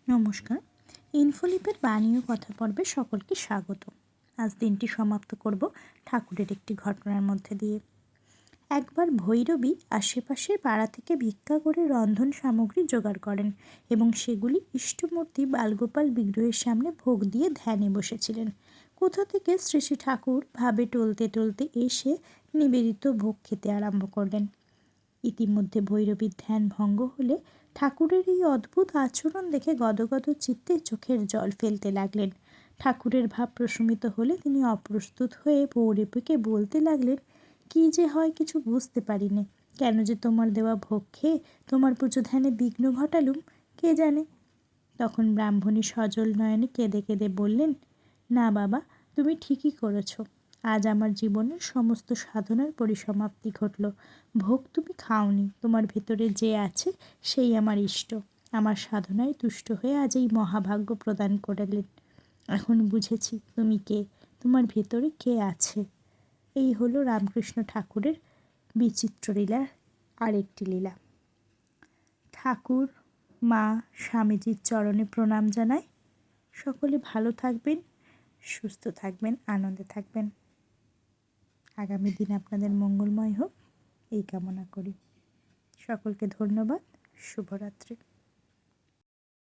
নমস্কার। ইনফোলিপের বাণী ও কথা পর্বে সকলকে স্বাগত। আজ দিনটি সমাপ্ত করব ঠাকুরের একটি ঘটনার মধ্যে দিয়ে। একবার ভৈরবী আশেপাশের পাড়া থেকে ভিক্ষা করে রন্ধন সামগ্রী জোগাড় করেন এবং সেগুলি ইষ্টমূর্তি বালগোপাল বিগ্রহের সামনে ভোগ দিয়ে ধ্যানে বসেছিলেন। কোথা থেকে শ্রী শ্রী ঠাকুর ভাবে টলতে টলতে এসে নিবেদিত ভোগ খেতে আরম্ভ করলেন। ইতিমধ্যে ভৈরবীর ধ্যান ভঙ্গ হলে ঠাকুরের এই অদ্ভুত আচরণ দেখে গদগদ চিত্তে চোখের জল ফেলতে লাগলেন। ঠাকুরের ভাব প্রশমিত হলে তিনি অপ্রস্তুত হয়ে ভৈরবীকে বলতে লাগলেন, কি যে হয় কিছু বুঝতে পারিনে, কেন যে তোমার দেওয়া ভোগ খেয়ে তোমার পুজো ধ্যানে বিঘ্ন ঘটালুম কে জানে। তখন ব্রাহ্মণী সজল নয়নে কেঁদে কেঁদে বললেন, না বাবা, তুমি ঠিকই করেছ। আজ আমার জীবনের সমস্ত সাধনার পরিসমাপ্তি ঘটল। ভোগ তুমি খাওনি, তোমার ভেতরে যে আছে সেই আমার ইষ্ট। আমার সাধনায় তুষ্ট হয়ে আজ এই মহাভাগ্য প্রদান করলেন। এখন বুঝেছি তুমি কে, তোমার ভেতরে কে আছে। এই হলো রামকৃষ্ণ ঠাকুরের বিচিত্র লীলার আরেকটি লীলা। ঠাকুর, মা, স্বামীজির চরণে প্রণাম জানাই। সকলে ভালো থাকবেন, সুস্থ থাকবেন, আনন্দে থাকবেন। আগামী দিন আপনাদের মঙ্গলময় হোক এই কামনা করি। সকলকে ধন্যবাদ। শুভরাত্রি।